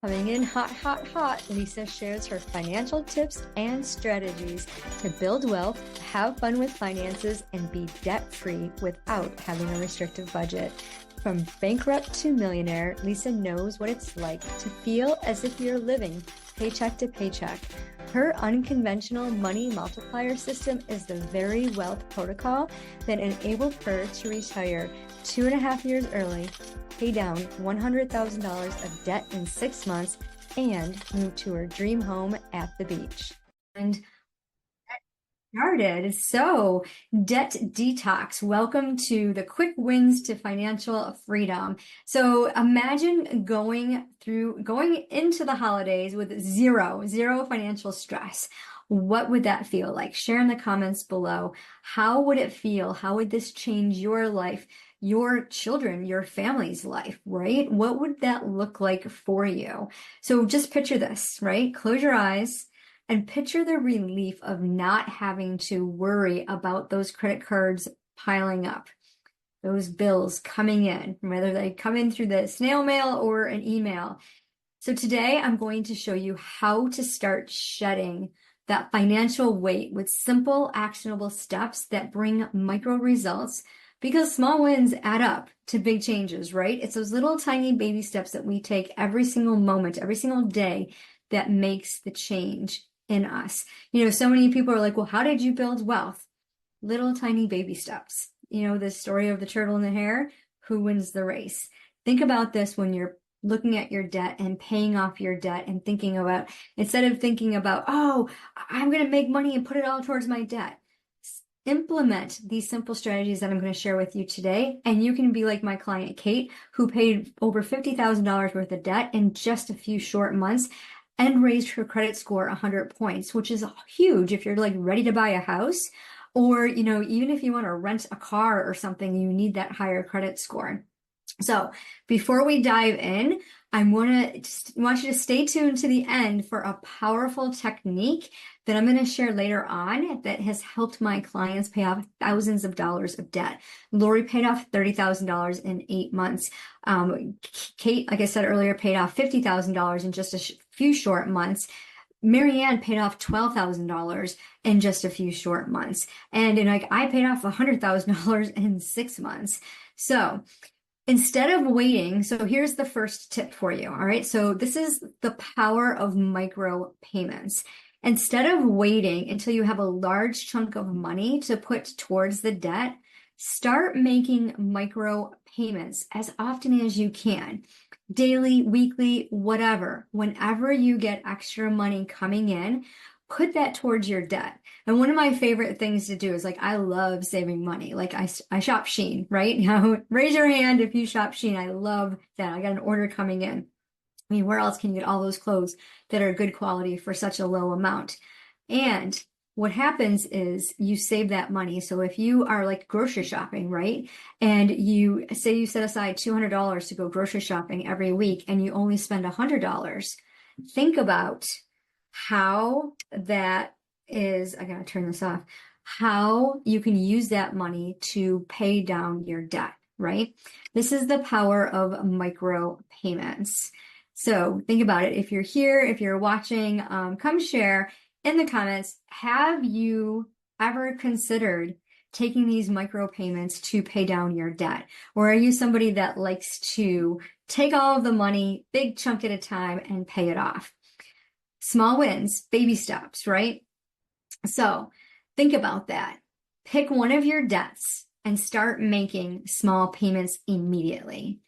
Coming in hot, hot, hot, Lisa shares her financial tips and strategies to build wealth, have fun with finances, and be debt-free without having a restrictive budget. From bankrupt to millionaire, Lisa knows what it's like to feel as if you're living paycheck to paycheck. Her unconventional money multiplier system is the very wealth protocol that enabled her to retire 2.5 years early, pay down $100,000 of debt in 6 months, and move to her dream home at the beach. And started. So, Debt Detox, welcome to the quick wins to financial freedom. So, imagine going into the holidays with zero financial stress. What would that feel like? Share in the comments below. How would it feel? How would this change your life, your children, your family's life, right? What would that look like for you? So just picture this, right? Close your eyes and picture the relief of not having to worry about those credit cards piling up, those bills coming in, whether they come in through the snail mail or an email. So today I'm going to show you how to start shedding that financial weight with simple, actionable steps that bring micro results, because small wins add up to big changes, right? It's those little tiny baby steps that we take every single moment, every single day that makes the change in us. You know, so many people are like, well, how did you build wealth? Little tiny baby steps. You know, the story of the turtle and the hare, who wins the race? Think about this when you're looking at your debt and paying off your debt and thinking about, instead of thinking about, oh, I'm going to make money and put it all towards my debt. Implement these simple strategies that I'm going to share with you today, and you can be like my client, Kate, who paid over $50,000 worth of debt in just a few short months and raised her credit score 100 points, which is huge if you're like ready to buy a house, or, you know, even if you want to rent a car or something, you need that higher credit score. So before we dive in, I want you to stay tuned to the end for a powerful technique that I'm going to share later on that has helped my clients pay off thousands of dollars of debt. Lori paid off $30,000 in 8 months. Kate, like I said earlier, paid off $50,000 in just a few short months. Marianne paid off $12,000 in just a few short months. And like I paid off $100,000 in 6 months. So instead of waiting, so here's the first tip for you. All right. So this is the power of micro payments. Instead of waiting until you have a large chunk of money to put towards the debt, start making micro payments as often as you can. Daily, weekly, whatever. Whenever you get extra money coming in, put that towards your debt. And one of my favorite things to do is, like, I love saving money. Like I shop Shein, right? Now, raise your hand if you shop Shein. I love that. I got an order coming in. I mean, where else can you get all those clothes that are good quality for such a low amount? And what happens is you save that money. So if you are like grocery shopping, right? And you say you set aside $200 to go grocery shopping every week and you only spend $100, think about how that is, I gotta turn this off, how you can use that money to pay down your debt, right? This is the power of micro payments. So think about it. If you're here, if you're watching, come share in the comments. Have you ever considered taking these micro payments to pay down your debt? Or are you somebody that likes to take all of the money, big chunk at a time, and pay it off? Small wins, baby steps, right? So think about that. Pick one of your debts and start making small payments immediately.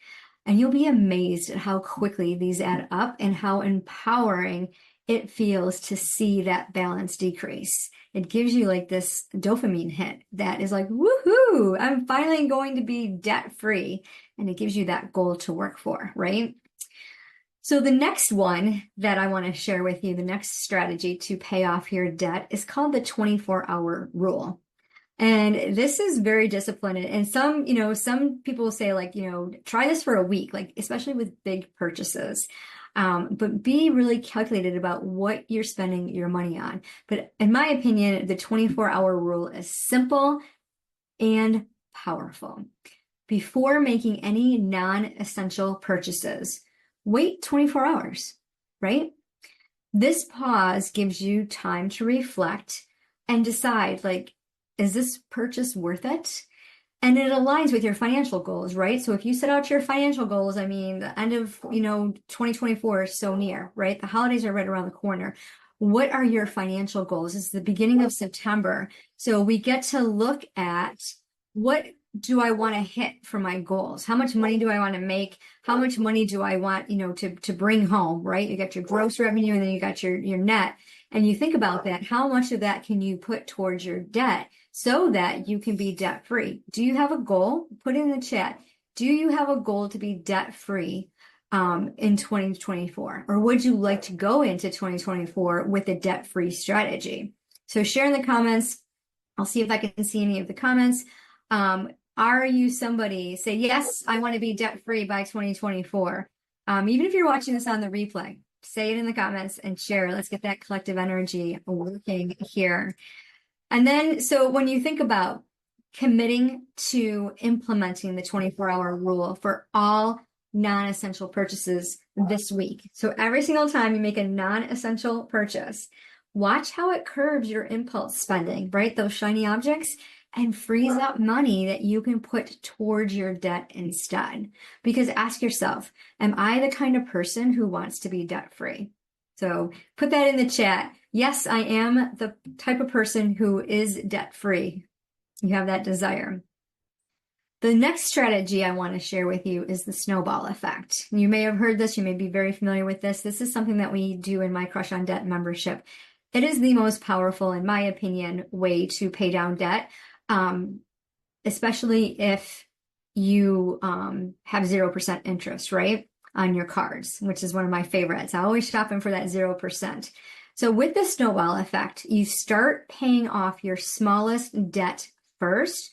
And you'll be amazed at how quickly these add up and how empowering it feels to see that balance decrease. It gives you like this dopamine hit that is like, woohoo, I'm finally going to be debt free. And it gives you that goal to work for, right? So the next one that I want to share with you, the next strategy to pay off your debt, is called the 24-hour rule. And this is very disciplined. And some people will say, like, try this for a week, like especially with big purchases. But be really calculated about what you're spending your money on. But in my opinion, the 24-hour rule is simple and powerful. Before making any non-essential purchases, wait 24 hours. right? This pause gives you time to reflect and decide, like, is this purchase worth it? And it aligns with your financial goals, right? So if you set out your financial goals, I mean, the end of, 2024 is so near, right? The holidays are right around the corner. What are your financial goals? It's the beginning of September. So we get to look at, what do I want to hit for my goals? How much money do I want to make? How much money do I want, to bring home, right? You got your gross revenue and then you got your net. And you think about that. How much of that can you put towards your debt so that you can be debt free? Do you have a goal? Put it in the chat. Do you have a goal to be debt free in 2024? Or would you like to go into 2024 with a debt free strategy? So share in the comments. I'll see if I can see any of the comments. Are you somebody, say, yes, I want to be debt free by 2024? Even if you're watching this on the replay, say it in the comments and share. Let's get that collective energy working here. And then, so when you think about committing to implementing the 24-hour rule for all non-essential purchases this week. So every single time you make a non-essential purchase, watch how it curbs your impulse spending, right? Those shiny objects, and frees up money that you can put towards your debt instead. Because ask yourself, am I the kind of person who wants to be debt free? So put that in the chat. Yes, I am the type of person who is debt free. You have that desire. The next strategy I want to share with you is the snowball effect. You may have heard this. You may be very familiar with this. This is something that we do in my Crush on Debt membership. It is the most powerful, in my opinion, way to pay down debt. Especially if you have 0% interest, right, on your cards, which is one of my favorites. I always shop in for that 0%. So with the snowball effect, you start paying off your smallest debt first,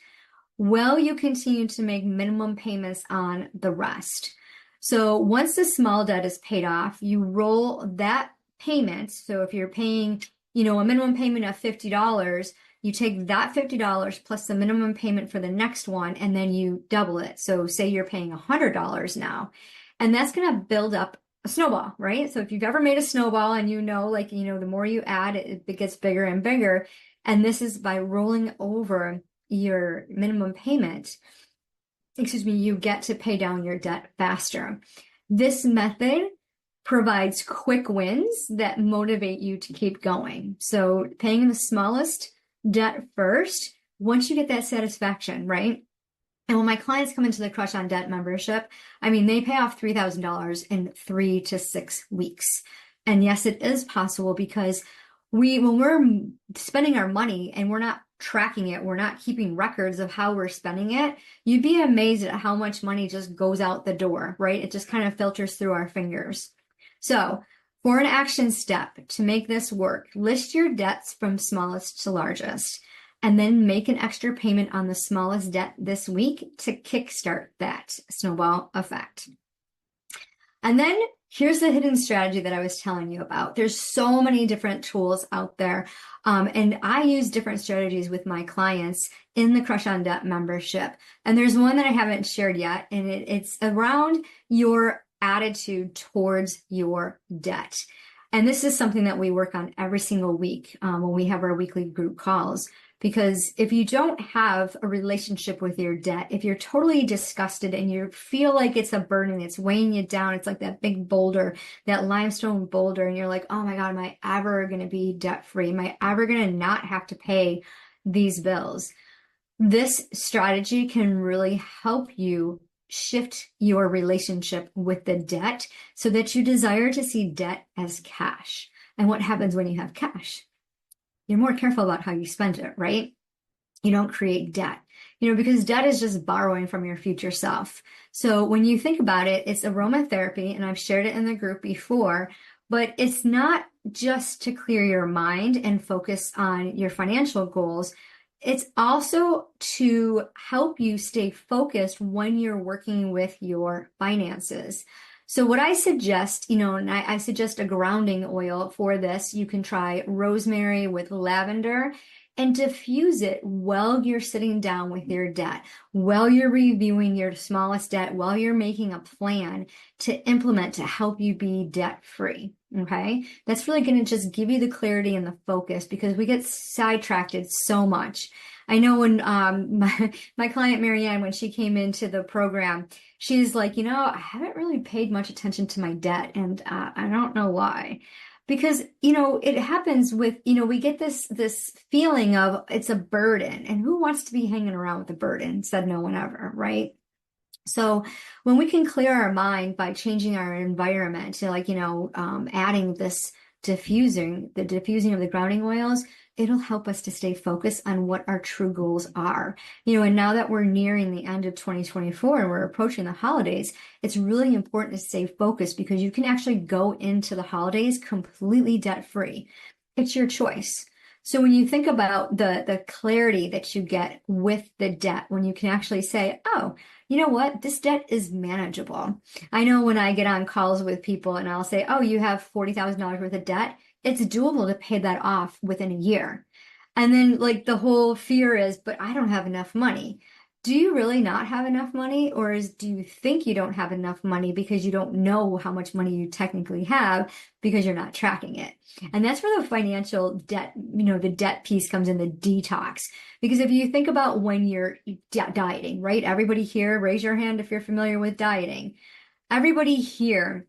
while you continue to make minimum payments on the rest. So once the small debt is paid off, you roll that payment. So if you're paying, a minimum payment of $50, you take that $50 plus the minimum payment for the next one, and then you double it. So say you're paying $100 now, and that's going to build up a snowball, right? So if you've ever made a snowball and the more you add, it gets bigger and bigger. And this is by rolling over your minimum payment. You get to pay down your debt faster. This method provides quick wins that motivate you to keep going. So paying the smallest debt first, once you get that satisfaction, right? And when my clients come into the Crush on Debt membership, they pay off $3,000 in 3 to 6 weeks. And yes, it is possible, because when we're spending our money and we're not tracking it, we're not keeping records of how we're spending it, you'd be amazed at how much money just goes out the door, right? It just kind of filters through our fingers. So for an action step to make this work, list your debts from smallest to largest, and then make an extra payment on the smallest debt this week to kickstart that snowball effect. And then here's the hidden strategy that I was telling you about. There's so many different tools out there. And I use different strategies with my clients in the Crush on Debt membership. And there's one that I haven't shared yet, and it's around your attitude towards your debt. And this is something that we work on every single week when we have our weekly group calls. Because if you don't have a relationship with your debt, if you're totally disgusted and you feel like it's a burden, it's weighing you down, it's like that big boulder, that limestone boulder, and you're like, oh my God, am I ever going to be debt free? Am I ever going to not have to pay these bills? This strategy can really help you shift your relationship with the debt so that you desire to see debt as cash. And what happens when you have cash? You're more careful about how you spend it, right? You don't create debt, because debt is just borrowing from your future self. So when you think about it, it's aromatherapy, and I've shared it in the group before, but it's not just to clear your mind and focus on your financial goals. It's also to help you stay focused when you're working with your finances. So what I suggest, and I suggest a grounding oil for this. You can try rosemary with lavender, and diffuse it while you're sitting down with your debt, while you're reviewing your smallest debt, while you're making a plan to implement to help you be debt free. Okay. That's really going to just give you the clarity and the focus because we get sidetracked so much. I know when my client Marianne, when she came into the program, she's like, I haven't really paid much attention to my debt, and I don't know why. Because, it happens with, we get this feeling of it's a burden, and who wants to be hanging around with a burden? Said no one ever, right? So when we can clear our mind by changing our environment to adding the diffusing of the grounding oils, it'll help us to stay focused on what our true goals are. And now that we're nearing the end of 2024 and we're approaching the holidays, it's really important to stay focused because you can actually go into the holidays completely debt free. It's your choice. So when you think about the clarity that you get with the debt, when you can actually say, oh, you know what? This debt is manageable. I know when I get on calls with people and I'll say, oh, you have $40,000 worth of debt. It's doable to pay that off within a year. And then the whole fear is, but I don't have enough money. Do you really not have enough money? Or do you think you don't have enough money because you don't know how much money you technically have because you're not tracking it? And that's where the financial debt, the debt piece comes in, the detox. Because if you think about when you're dieting, right? Everybody here, raise your hand if you're familiar with dieting. Everybody here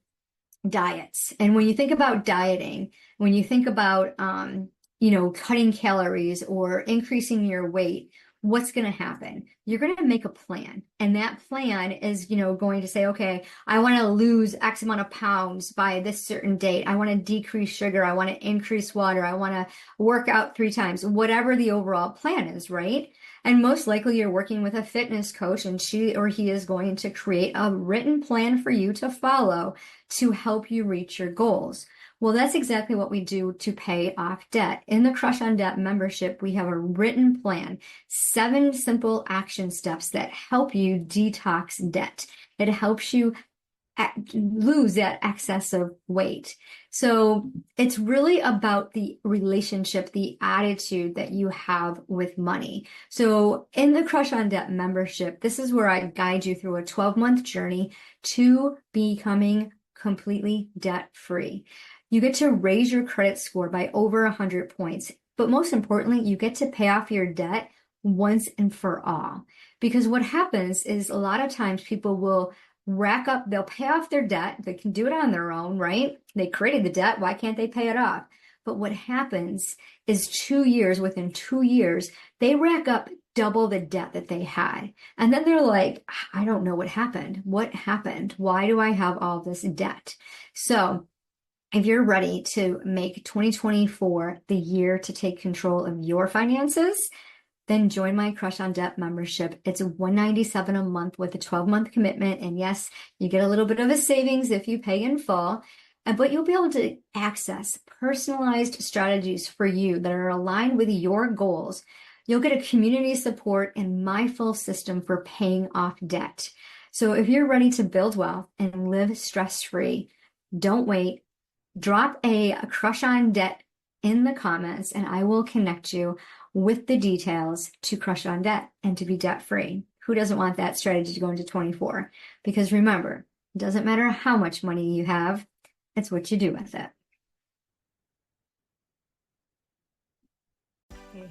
diets. And when you think about dieting, when you think about, cutting calories or increasing your weight, what's going to happen? You're going to make a plan. And that plan is, going to say, okay, I want to lose X amount of pounds by this certain date. I want to decrease sugar. I want to increase water. I want to work out 3 times, whatever the overall plan is, right? And most likely you're working with a fitness coach and she or he is going to create a written plan for you to follow to help you reach your goals. Well, that's exactly what we do to pay off debt. In the Crush on Debt membership, we have a written plan, 7 simple action steps that help you detox debt. It helps you lose that excessive weight. So it's really about the relationship, the attitude that you have with money. So in the Crush on Debt membership, this is where I guide you through a 12-month journey to becoming completely debt-free. You get to raise your credit score by over 100 points. But most importantly, you get to pay off your debt once and for all. Because what happens is a lot of times people will they'll pay off their debt. They can do it on their own, right? They created the debt. Why can't they pay it off? But what happens is within 2 years, they rack up double the debt that they had. And then they're like, I don't know what happened. What happened? Why do I have all this debt? So if you're ready to make 2024 the year to take control of your finances, then join my Crush on Debt membership. It's $197 a month with a 12-month commitment. And yes, you get a little bit of a savings if you pay in full, but you'll be able to access personalized strategies for you that are aligned with your goals. You'll get a community support and my full system for paying off debt. So if you're ready to build wealth and live stress-free, don't wait. Drop a Crush on Debt in the comments and I will connect you with the details to Crush on Debt and to be debt free. Who doesn't want that strategy to go into 24? Because remember, it doesn't matter how much money you have, it's what you do with it.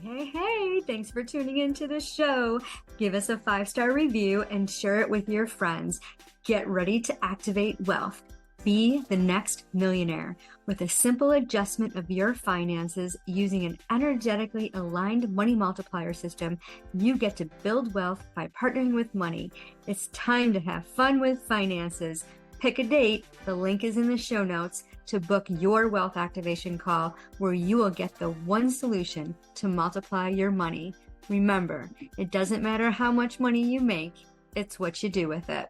Hey, thanks for tuning into the show. Give us a 5-star review and share it with your friends. Get ready to activate wealth. Be the next millionaire. With a simple adjustment of your finances using an energetically aligned money multiplier system, you get to build wealth by partnering with money. It's time to have fun with finances. Pick a date, the link is in the show notes, to book your wealth activation call where you will get the one solution to multiply your money. Remember, it doesn't matter how much money you make, it's what you do with it.